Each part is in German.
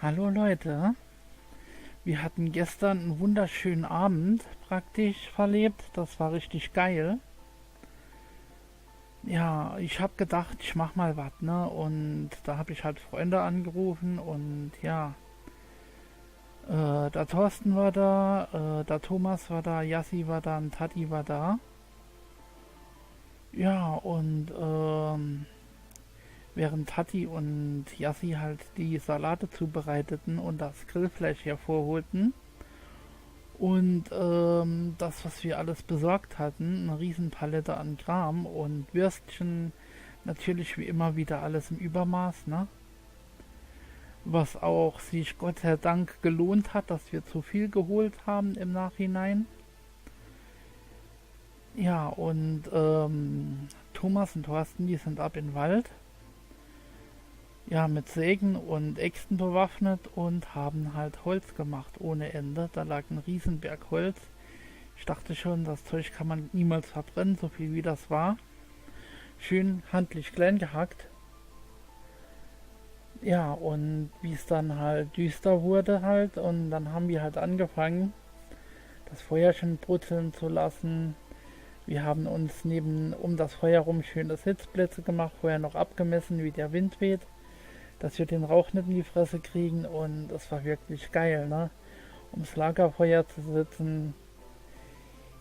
Hallo Leute, wir hatten gestern einen wunderschönen Abend praktisch verlebt. Das war richtig geil. Ja, ich habe gedacht, ich mach mal was, ne? Und da habe ich halt Freunde angerufen und ja, der Thorsten war da, der Thomas war da, Yassi war da und Tati war da. Ja, und während Tati und Yassi halt die Salate zubereiteten und das Grillfleisch hervorholten, und das, was wir alles besorgt hatten, eine Riesenpalette an Kram und Würstchen, natürlich wie immer wieder alles im Übermaß, ne? Was auch sich Gott sei Dank gelohnt hat, dass wir zu viel geholt haben im Nachhinein. Ja, und Thomas und Thorsten, die sind ab in den Wald, ja, mit Sägen und Äxten bewaffnet und haben halt Holz gemacht ohne Ende. Da lag ein Riesenberg Holz. Ich dachte schon, das Zeug kann man niemals verbrennen, so viel wie das war. Schön handlich klein gehackt. Ja, und wie es dann halt düster wurde halt, und dann haben wir halt angefangen, das Feuerchen brutzeln zu lassen. Wir haben uns um das Feuer rum schöne Sitzplätze gemacht, vorher noch abgemessen, wie der Wind weht, dass wir den Rauch nicht in die Fresse kriegen, und es war wirklich geil, ne? Ums Lagerfeuer zu sitzen.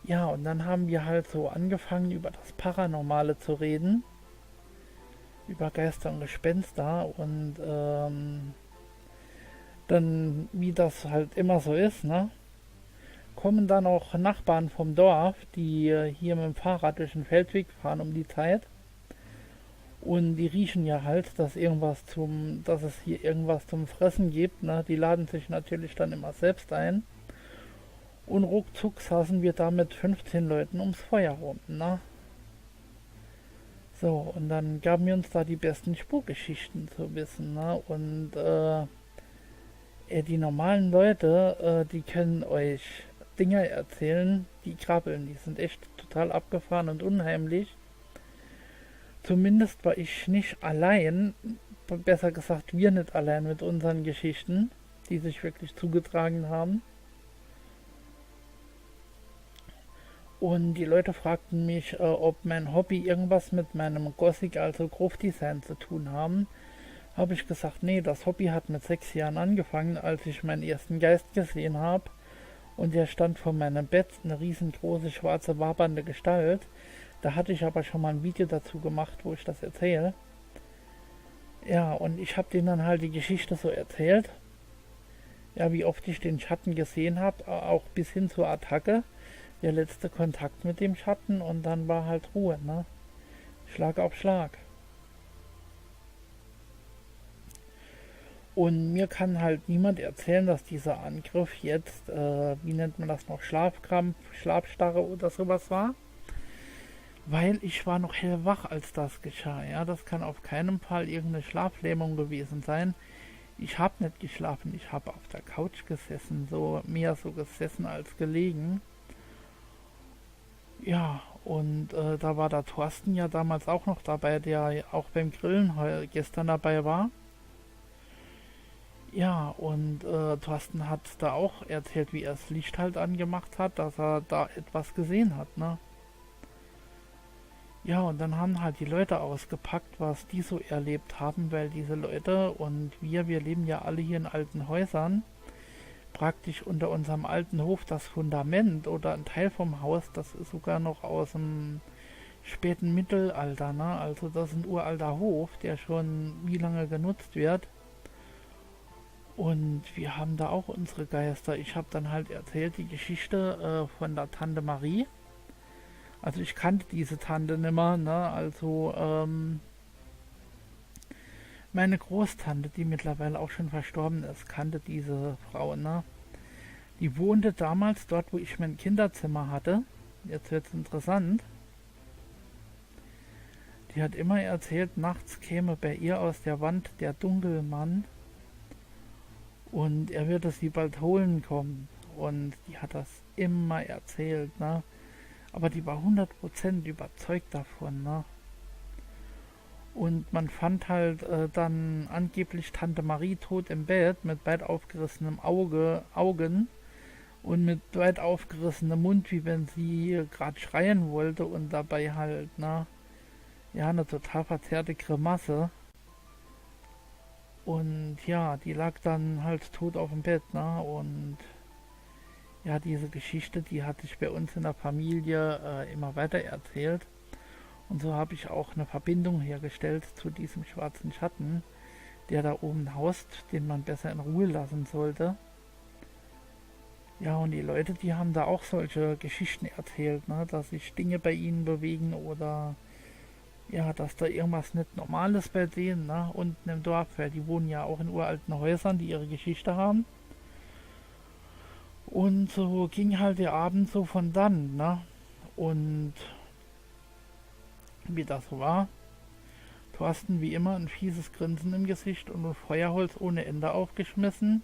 Ja, und dann haben wir halt so angefangen, über das Paranormale zu reden, über Geister und Gespenster, und dann, wie das halt immer so ist, ne, kommen dann auch Nachbarn vom Dorf, die hier mit dem Fahrrad durch den Feldweg fahren um die Zeit, und die riechen ja halt, dass es hier irgendwas zum Fressen gibt, ne, die laden sich natürlich dann immer selbst ein, und ruckzuck saßen wir da mit 15 Leuten ums Feuer rum, ne. So, und dann gaben wir uns da die besten Spukgeschichten zu wissen, ne? Und die normalen Leute, die können euch Dinge erzählen, die krabbeln. Die sind echt total abgefahren und unheimlich. Zumindest war ich nicht allein, besser gesagt, wir nicht allein mit unseren Geschichten, die sich wirklich zugetragen haben. Und die Leute fragten mich, ob mein Hobby irgendwas mit meinem Gothic, also Grove-Design zu tun haben. Habe ich gesagt, nee, das Hobby hat mit 6 Jahren angefangen, als ich meinen ersten Geist gesehen habe. Und der stand vor meinem Bett, eine riesengroße schwarze wabernde Gestalt. Da hatte ich aber schon mal ein Video dazu gemacht, wo ich das erzähle. Ja, und ich habe denen dann halt die Geschichte so erzählt. Ja, wie oft ich den Schatten gesehen habe, auch bis hin zur Attacke. Der letzte Kontakt mit dem Schatten, und dann war halt Ruhe, ne? Schlag auf Schlag. Und mir kann halt niemand erzählen, dass dieser Angriff jetzt, wie nennt man das noch, Schlafkrampf, Schlafstarre oder sowas war. Weil ich war noch hellwach, als das geschah. Ja, das kann auf keinen Fall irgendeine Schlaflähmung gewesen sein. Ich habe nicht geschlafen, ich habe auf der Couch gesessen, so mehr so gesessen als gelegen. Ja, und da war der Thorsten ja damals auch noch dabei, der auch beim Grillen gestern dabei war. Ja, und Thorsten hat da auch erzählt, wie er das Licht halt angemacht hat, dass er da etwas gesehen hat, ne? Ja, und dann haben halt die Leute ausgepackt, was die so erlebt haben, weil diese Leute und wir leben ja alle hier in alten Häusern. Praktisch unter unserem alten Hof das Fundament oder ein Teil vom Haus, das ist sogar noch aus dem späten Mittelalter, ne? Also das ist ein uralter Hof, der schon wie lange genutzt wird. Und wir haben da auch unsere Geister. Ich habe dann halt erzählt die Geschichte von der Tante Marie. Also ich kannte diese Tante nimmer, ne? Also meine Großtante, die mittlerweile auch schon verstorben ist, kannte diese Frau, ne? Die wohnte damals dort, wo ich mein Kinderzimmer hatte. Jetzt wird's interessant. Die hat immer erzählt, nachts käme bei ihr aus der Wand der Dunkelmann und er würde sie bald holen kommen. Und die hat das immer erzählt, ne? Aber die war 100% überzeugt davon, ne? Und man fand halt dann angeblich Tante Marie tot im Bett mit weit aufgerissenem Augen und mit weit aufgerissenem Mund, wie wenn sie gerade schreien wollte und dabei halt, ja, eine total verzerrte Grimasse. Und ja, die lag dann halt tot auf dem Bett, und ja, diese Geschichte, die hatte ich bei uns in der Familie immer weiter erzählt. Und so habe ich auch eine Verbindung hergestellt zu diesem schwarzen Schatten, der da oben haust, den man besser in Ruhe lassen sollte. Ja, und die Leute, die haben da auch solche Geschichten erzählt, dass sich Dinge bei ihnen bewegen oder ja, dass da irgendwas nicht Normales bei denen, unten im Dorf, weil die wohnen ja auch in uralten Häusern, die ihre Geschichte haben. Und so ging halt der Abend so von dann, Und wie das so war, Thorsten wie immer ein fieses Grinsen im Gesicht und ein Feuerholz ohne Ende aufgeschmissen.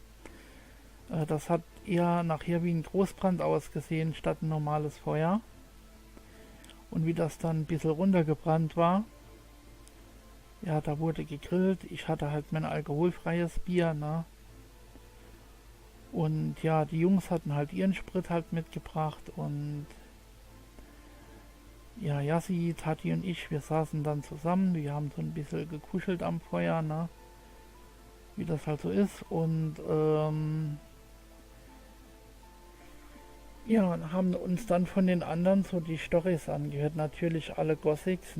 Das hat eher nachher wie ein Großbrand ausgesehen statt ein normales Feuer. Und wie das dann ein bisschen runtergebrannt war, ja, da wurde gegrillt. Ich hatte halt mein alkoholfreies Bier, Und ja, die Jungs hatten halt ihren Sprit halt mitgebracht und ja, Yassi, Tati und ich, wir saßen dann zusammen. Wir haben so ein bisschen gekuschelt am Feuer, wie das halt so ist. Und ja, und haben uns dann von den anderen so die Storys angehört. Natürlich alle Gothics,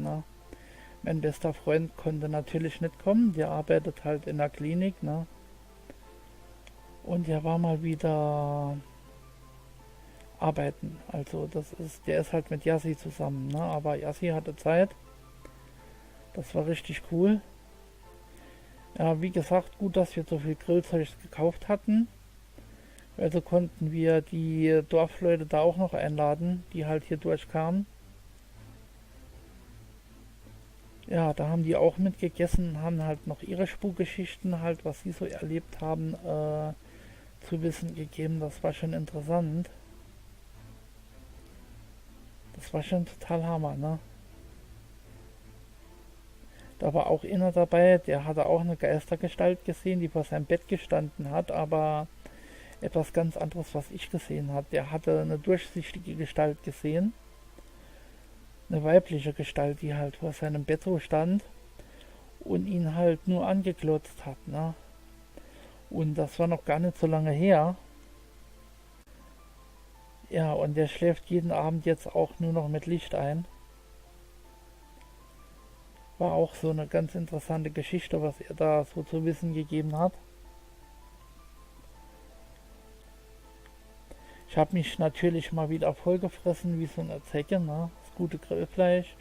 Mein bester Freund konnte natürlich nicht kommen. Der arbeitet halt in der Klinik, Und der war mal wieder arbeiten. Also der ist halt mit Yassi zusammen, Aber Yassi hatte Zeit. Das war richtig cool. Ja, wie gesagt, gut, dass wir so viel Grillzeug gekauft hatten. Also konnten wir die Dorfleute da auch noch einladen, die halt hier durchkamen. Ja, da haben die auch mitgegessen, haben halt noch ihre Spukgeschichten, halt was sie so erlebt haben, zu wissen gegeben. Das war schon interessant. Das war schon total Hammer, Da war auch einer dabei, der hatte auch eine Geistergestalt gesehen, die vor seinem Bett gestanden hat, aber etwas ganz anderes, was ich gesehen habe. Der hatte eine durchsichtige Gestalt gesehen, eine weibliche Gestalt, die halt vor seinem Bett so stand und ihn halt nur angeglotzt hat, Und das war noch gar nicht so lange her. Ja, und der schläft jeden Abend jetzt auch nur noch mit Licht ein. War auch so eine ganz interessante Geschichte, was er da so zu wissen gegeben hat. Ich habe mich natürlich mal wieder vollgefressen wie so eine Zecke, Das gute Grillfleisch.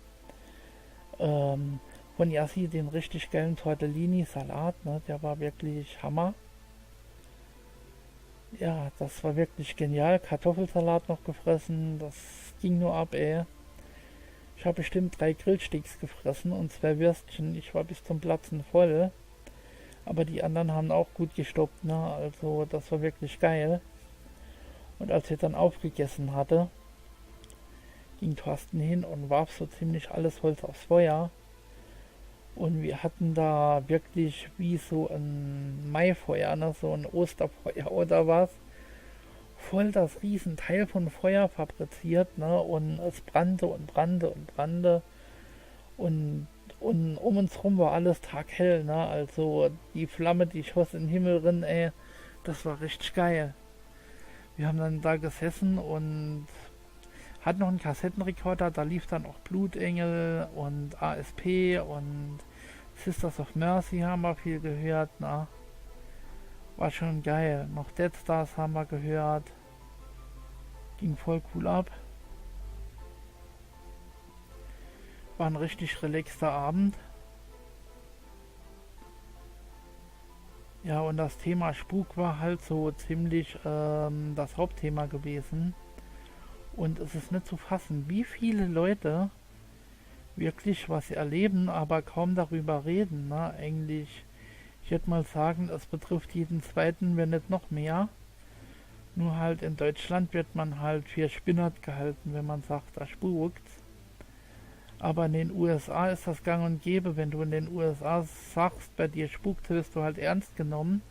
Von Yassi den richtig geilen Tortellini-Salat, Der war wirklich Hammer. Ja, das war wirklich genial. Kartoffelsalat noch gefressen, das ging nur ab, ey. Ich habe bestimmt 3 Grillsticks gefressen und 2 Würstchen. Ich war bis zum Platzen voll. Aber die anderen haben auch gut gestoppt, Also das war wirklich geil. Und als ich dann aufgegessen hatte, ging Thorsten hin und warf so ziemlich alles Holz aufs Feuer. Und wir hatten da wirklich wie so ein Maifeuer, so ein Osterfeuer oder was. Voll das Riesenteil von Feuer fabriziert, Und es brannte und brannte und brannte. Und um uns rum war alles taghell, Also die Flamme, die schoss in den Himmel rein, ey. Das war richtig geil. Wir haben dann da gesessen und hatten noch einen Kassettenrekorder, da lief dann auch Blutengel und ASP und Sisters of Mercy haben wir viel gehört, War schon geil. Noch Dead Stars haben wir gehört. Ging voll cool ab. War ein richtig relaxter Abend. Ja, und das Thema Spuk war halt so ziemlich das Hauptthema gewesen. Und es ist nicht zu fassen, wie viele Leute wirklich was erleben, aber kaum darüber reden. Eigentlich, ich würde mal sagen, es betrifft jeden zweiten, wenn nicht noch mehr. Nur halt in Deutschland wird man halt für spinnert gehalten, wenn man sagt, da spukt's. Aber in den USA ist das gang und gäbe. Wenn du in den USA sagst, bei dir spukt, wirst du halt ernst genommen,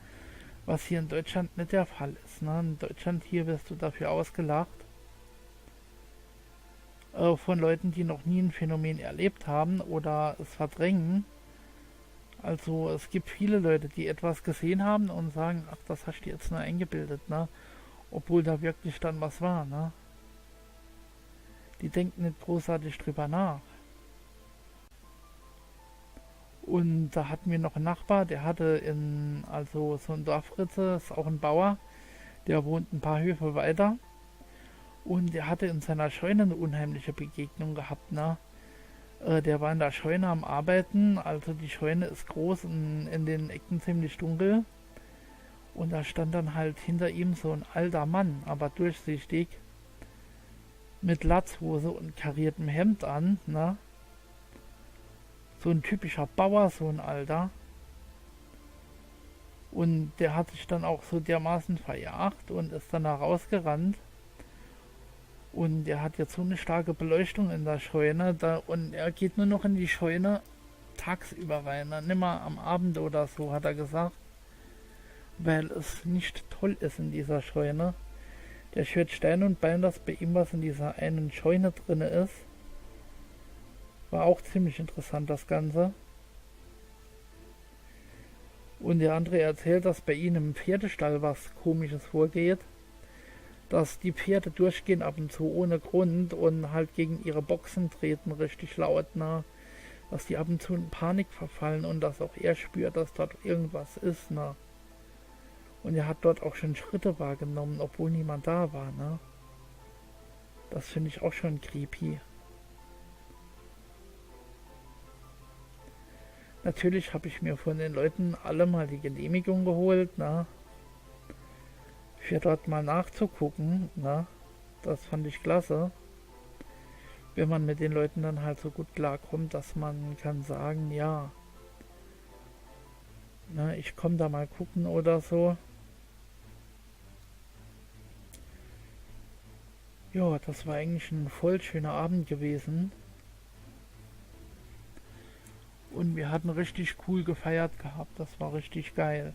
was hier in Deutschland nicht der Fall ist. Ne? In Deutschland hier wirst du dafür ausgelacht von Leuten, die noch nie ein Phänomen erlebt haben oder es verdrängen. Also es gibt viele Leute, die etwas gesehen haben und sagen, ach, das hast du jetzt nur eingebildet, ne? Obwohl da wirklich dann was war, ne? Die denken nicht großartig drüber nach. Und da hatten wir noch einen Nachbar, der hatte also so ein Dorfritze, ist auch ein Bauer, der wohnt ein paar Höfe weiter. Und der hatte in seiner Scheune eine unheimliche Begegnung gehabt, ne? Der war in der Scheune am Arbeiten, also die Scheune ist groß und in den Ecken ziemlich dunkel. Und da stand dann halt hinter ihm so ein alter Mann, aber durchsichtig, mit Latzhose und kariertem Hemd an, ne? So ein typischer Bauer, so ein Alter. Und der hat sich dann auch so dermaßen verjagt und ist dann da rausgerannt. Und der hat jetzt so eine starke Beleuchtung in der Scheune. Und er geht nur noch in die Scheune tagsüber rein. Nimmer am Abend oder so, hat er gesagt. Weil es nicht toll ist in dieser Scheune. Der schwört Stein und Bein, dass bei ihm was in dieser einen Scheune drin ist. War auch ziemlich interessant, das Ganze. Und der andere erzählt, dass bei ihnen im Pferdestall was Komisches vorgeht. Dass die Pferde durchgehen ab und zu ohne Grund und halt gegen ihre Boxen treten, richtig laut, ne? Dass die ab und zu in Panik verfallen und dass auch er spürt, dass dort irgendwas ist, ne? Und er hat dort auch schon Schritte wahrgenommen, obwohl niemand da war, ne? Das finde ich auch schon creepy. Natürlich habe ich mir von den Leuten alle mal die Genehmigung geholt, ne? Für dort mal nachzugucken, ne? Das fand ich klasse. Wenn man mit den Leuten dann halt so gut klarkommt, dass man kann sagen, ja, ne, ich komme da mal gucken oder so. Ja, das war eigentlich ein voll schöner Abend gewesen. Und wir hatten richtig cool gefeiert gehabt. Das war richtig geil.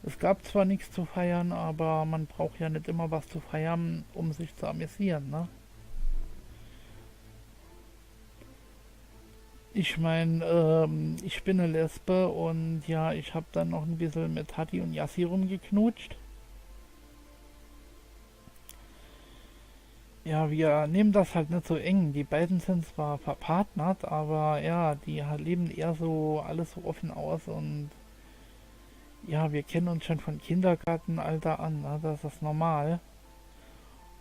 Es gab zwar nichts zu feiern, aber man braucht ja nicht immer was zu feiern, um sich zu amüsieren, ne? Ich meine, ich bin eine Lesbe und ja, ich habe dann noch ein bisschen mit Hatti und Yassi rumgeknutscht. Ja, wir nehmen das halt nicht so eng. Die beiden sind zwar verpartnert, aber ja, die leben eher so alles so offen aus und ja, wir kennen uns schon von Kindergartenalter an, ne? Das ist normal.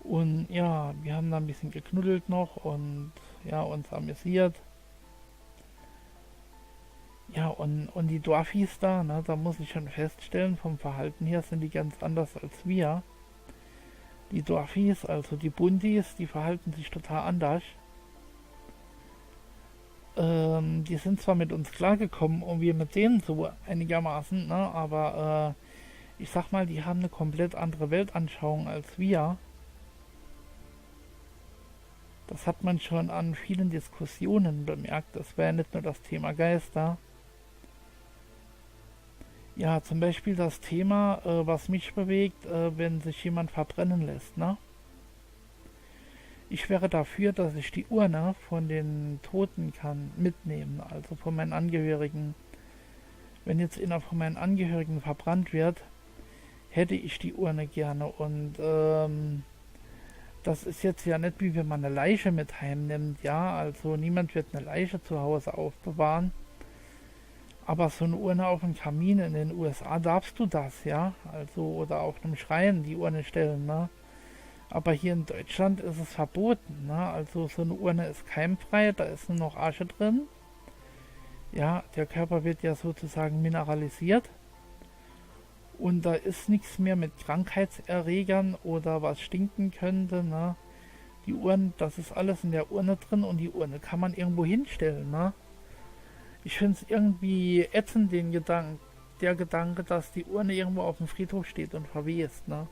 Und ja, wir haben da ein bisschen geknuddelt noch und ja, uns amüsiert. Ja, und die Dorfis da, ne, da muss ich schon feststellen, vom Verhalten her sind die ganz anders als wir. Die Dorfis, also die Bundis, die verhalten sich total anders. Die sind zwar mit uns klargekommen und wir mit denen so einigermaßen, ne, aber ich sag mal, die haben eine komplett andere Weltanschauung als wir. Das hat man schon an vielen Diskussionen bemerkt. Das wäre ja nicht nur das Thema Geister. Ja, zum Beispiel das Thema, was mich bewegt, wenn sich jemand verbrennen lässt, ne? Ich wäre dafür, dass ich die Urne von den Toten kann mitnehmen, also von meinen Angehörigen. Wenn jetzt einer von meinen Angehörigen verbrannt wird, hätte ich die Urne gerne. Und das ist jetzt ja nicht, wie wenn man eine Leiche mit heimnimmt, ja. Also niemand wird eine Leiche zu Hause aufbewahren. Aber so eine Urne auf dem Kamin in den USA darfst du das, ja. Also oder auf einem Schrein die Urne stellen, ne? Aber hier in Deutschland ist es verboten, ne? Also so eine Urne ist keimfrei, da ist nur noch Asche drin. Ja, der Körper wird ja sozusagen mineralisiert. Und da ist nichts mehr mit Krankheitserregern oder was stinken könnte, ne? Die Urne, das ist alles in der Urne drin und die Urne kann man irgendwo hinstellen, ne? Ich finde es irgendwie ätzend, der Gedanke, dass die Urne irgendwo auf dem Friedhof steht und verwest, ne?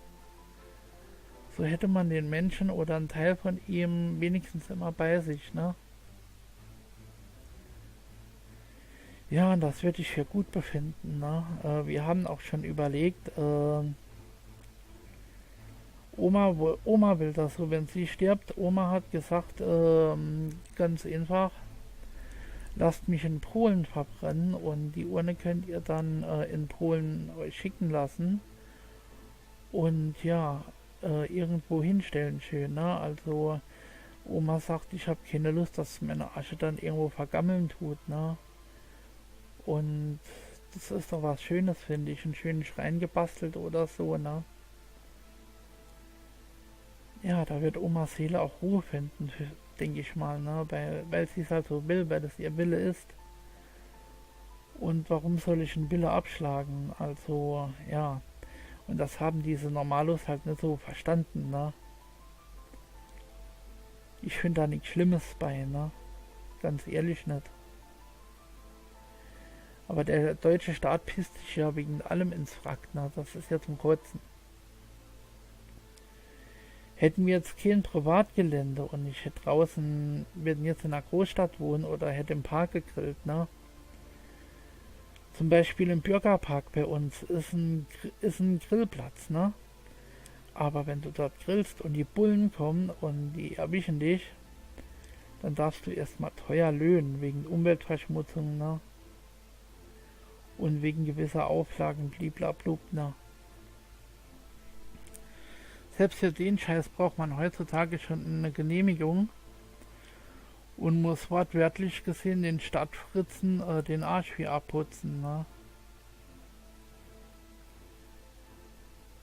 So hätte man den Menschen oder einen Teil von ihm wenigstens immer bei sich, ne? Ja, das würde ich für gut befinden. Ne? Wir haben auch schon überlegt, Oma will das so, wenn sie stirbt. Oma hat gesagt, ganz einfach, lasst mich in Polen verbrennen und die Urne könnt ihr dann in Polen euch schicken lassen und ja, irgendwo hinstellen schön. Ne? Also Oma sagt, ich habe keine Lust, dass meine Asche dann irgendwo vergammeln tut. Ne? Und das ist doch was Schönes, finde ich. Einen schönen Schrein gebastelt oder so. Ne? Ja, da wird Omas Seele auch Ruhe finden, denke ich mal, ne? Weil sie es halt so will, weil es ihr Wille ist. Und warum soll ich einen Wille abschlagen? Also, ja. Und das haben diese Normalos halt nicht so verstanden, ne? Ich finde da nichts Schlimmes bei, ne? Ganz ehrlich nicht. Aber der deutsche Staat pisst sich ja wegen allem ins Wrack, ne? Das ist ja zum Kotzen. Hätten wir jetzt kein Privatgelände und ich hätte draußen, würden jetzt in einer Großstadt wohnen oder hätte im Park gegrillt, ne? Zum Beispiel im Bürgerpark bei uns ist ein Grillplatz, ne? Aber wenn du dort grillst und die Bullen kommen und die erwischen dich, dann darfst du erstmal teuer löhnen wegen Umweltverschmutzung, ne? Und wegen gewisser Auflagen, bliblablub, ne? Selbst für den Scheiß braucht man heutzutage schon eine Genehmigung und muss wortwörtlich gesehen den Stadtfritzen den Arsch wie abputzen, ne?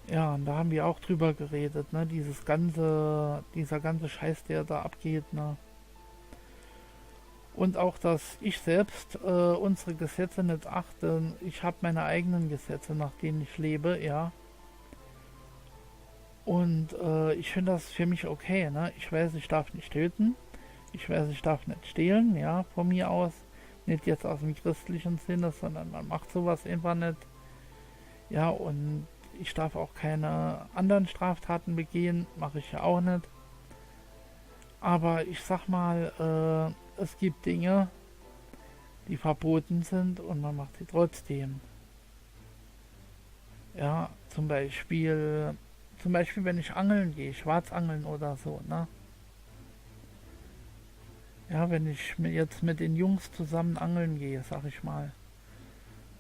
Ja, und da haben wir auch drüber geredet, ne? Dieser ganze Scheiß, der da abgeht, ne? Und auch, dass ich selbst unsere Gesetze nicht achte. Ich habe meine eigenen Gesetze, nach denen ich lebe, ja. Und ich finde das für mich okay, ne? Ich weiß, ich darf nicht töten. Ich weiß, ich darf nicht stehlen, ja, von mir aus. Nicht jetzt aus dem christlichen Sinne, sondern man macht sowas einfach nicht. Ja, und ich darf auch keine anderen Straftaten begehen, mache ich ja auch nicht. Aber ich sag mal, es gibt Dinge, die verboten sind und man macht sie trotzdem. Ja, zum Beispiel wenn ich angeln gehe, Schwarzangeln oder so, ne? Ja, wenn ich jetzt mit den Jungs zusammen angeln gehe, sag ich mal,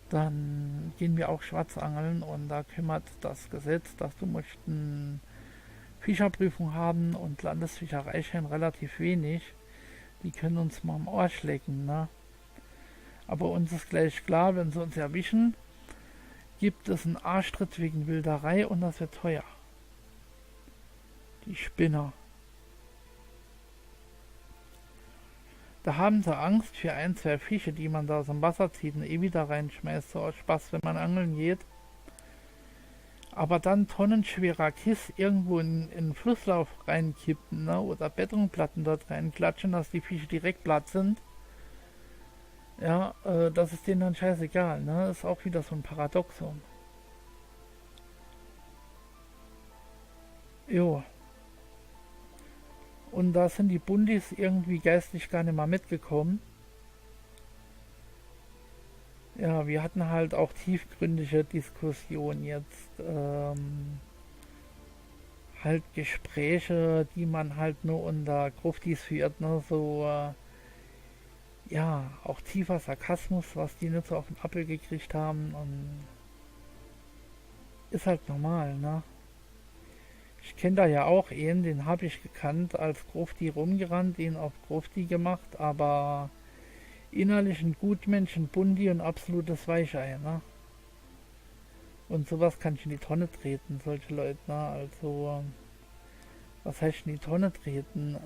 dann gehen wir auch Schwarzangeln und da kümmert das Gesetz, dass du musst eine Fischerprüfung haben und Landesfischereischein relativ wenig. Die können uns mal am Arsch lecken, ne? Aber uns ist gleich klar, wenn sie uns erwischen, gibt es einen Arschtritt wegen Wilderei und das wird teuer. Die Spinner. Da haben sie Angst für ein, zwei Fische, die man da aus dem Wasser zieht und eh wieder reinschmeißt, so aus Spaß, wenn man angeln geht. Aber dann tonnenschwerer Kiss irgendwo in den Flusslauf reinkippen, ne? Oder Betonplatten dort reinklatschen, dass die Fische direkt platt sind. Ja, das ist denen dann scheißegal, ne? Das ist auch wieder so ein Paradoxon. Jo. Und da sind die Bundis irgendwie geistig gar nicht mal mitgekommen. Ja, wir hatten halt auch tiefgründige Diskussionen jetzt. Halt Gespräche, die man halt nur unter Gruftis führt, ne? So, ja, auch tiefer Sarkasmus, was die nicht so auf den Appel gekriegt haben. Und ist halt normal, ne? Ich kenne da ja auch einen, den habe ich gekannt, als Grufti rumgerannt, den auf Grufti gemacht, aber innerlich ein Gutmensch, ein Bundi und absolutes Weichei, ne? Und sowas kann ich in die Tonne treten, solche Leute, ne? Also, was heißt in die Tonne treten?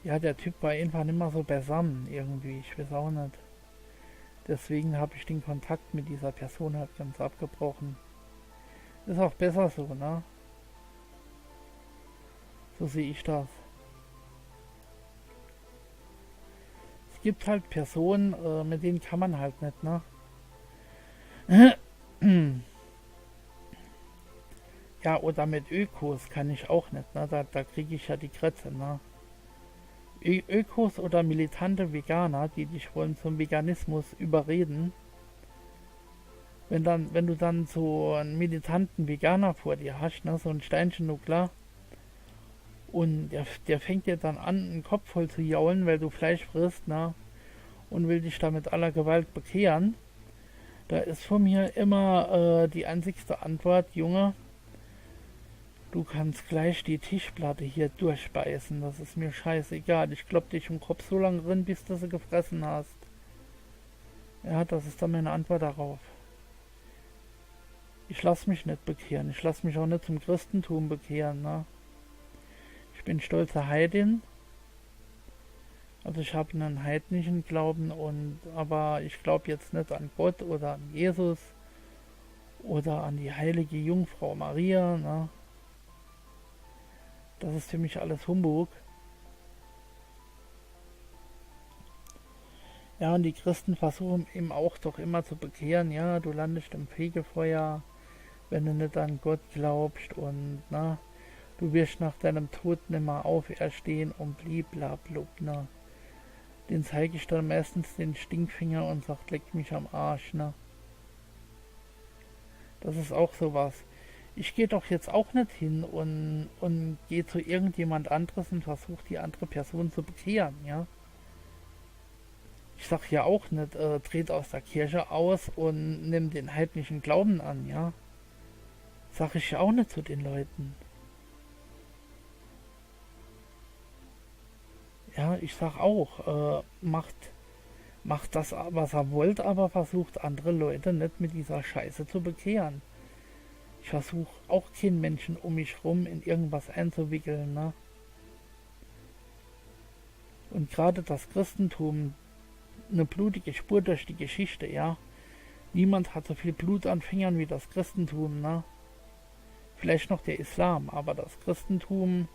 Ja, der Typ war einfach nicht mehr so beisammen irgendwie, ich weiß auch nicht. Deswegen habe ich den Kontakt mit dieser Person halt ganz abgebrochen. Ist auch besser so, ne? So sehe ich das. Es gibt halt Personen, mit denen kann man halt nicht, ne? Ja, oder mit Ökos kann ich auch nicht, ne? Da kriege ich ja die Krätze, ne? Ökos oder militante Veganer, die dich wollen zum Veganismus überreden, wenn du dann so einen militanten Veganer vor dir hast, ne, so ein Steinchen Nuklear, und der fängt dir dann an, den Kopf voll zu jaulen, weil du Fleisch frisst, ne, und will dich da mit aller Gewalt bekehren, da ist von mir immer die einzigste Antwort: Junge, du kannst gleich die Tischplatte hier durchbeißen, das ist mir scheißegal. Ich klopp dich im Kopf so lange drin, bis du sie gefressen hast. Ja, das ist dann meine Antwort darauf. Ich lass mich nicht bekehren, ich lass mich auch nicht zum Christentum bekehren, ne? Ich bin stolze Heidin, also ich habe einen heidnischen Glauben, aber ich glaube jetzt nicht an Gott oder an Jesus oder an die heilige Jungfrau Maria, ne? Das ist für mich alles Humbug. Ja, und die Christen versuchen eben auch doch immer zu bekehren: ja, du landest im Fegefeuer, wenn du nicht an Gott glaubst, und na, du wirst nach deinem Tod nimmer auferstehen und bliblablub, ne? Den zeige ich dann meistens den Stinkfinger und sagt, leck mich am Arsch, ne? Das ist auch sowas. Ich gehe doch jetzt auch nicht hin und gehe zu irgendjemand anderes und versuche die andere Person zu bekehren, ja? Ich sag ja auch nicht, dreht aus der Kirche aus und nimm den heidnischen Glauben an, ja? Sag ich ja auch nicht zu den Leuten. Ja, ich sag auch, macht das, was er wollt, aber versucht andere Leute nicht mit dieser Scheiße zu bekehren. Ich versuche auch keinen Menschen um mich rum in irgendwas einzuwickeln, ne? Und gerade das Christentum, eine blutige Spur durch die Geschichte, ja? Niemand hat so viel Blut an Fingern wie das Christentum, ne? Vielleicht noch der Islam, aber das Christentum,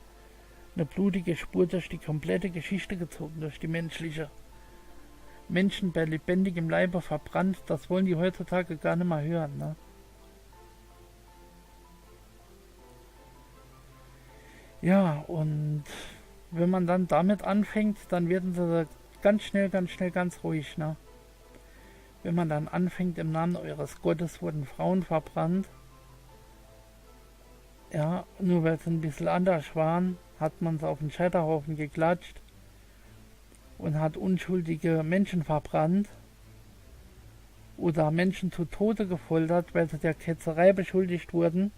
eine blutige Spur durch die komplette Geschichte gezogen, durch die menschliche. Menschen bei lebendigem Leibe verbrannt, das wollen die heutzutage gar nicht mehr hören, ne? Ja, und wenn man dann damit anfängt, dann werden sie ganz schnell, ganz ruhig, ne? Wenn man dann anfängt, im Namen eures Gottes wurden Frauen verbrannt, ja, nur weil sie ein bisschen anders waren, hat man sie auf den Scheiterhaufen geklatscht und hat unschuldige Menschen verbrannt oder Menschen zu Tode gefoltert, weil sie der Ketzerei beschuldigt wurden.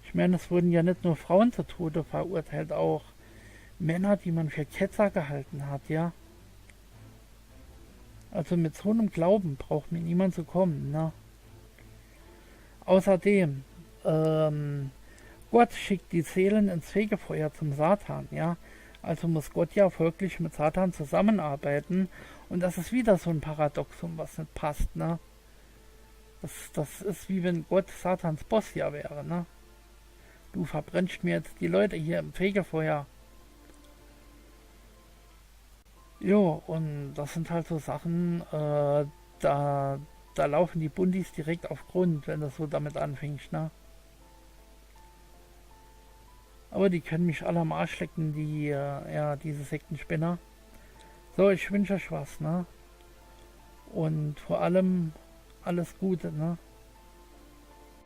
Ich meine, es wurden ja nicht nur Frauen zu Tode verurteilt, auch Männer, die man für Ketzer gehalten hat, ja. Also mit so einem Glauben braucht mir niemand zu kommen, ne? Außerdem, Gott schickt die Seelen ins Fegefeuer zum Satan, ja. Also muss Gott ja folglich mit Satan zusammenarbeiten. Und das ist wieder so ein Paradoxum, was nicht passt, ne? Das ist wie wenn Gott Satans Boss ja wäre, ne? Du verbrennst mir jetzt die Leute hier im Fegefeuer. Jo, und das sind halt so Sachen, da laufen die Bundis direkt auf Grund, wenn du so damit anfängst, ne? Aber die können mich alle am Arsch lecken, ja, diese Sektenspinner. So, ich wünsche euch was, ne? Und vor allem alles Gute, ne?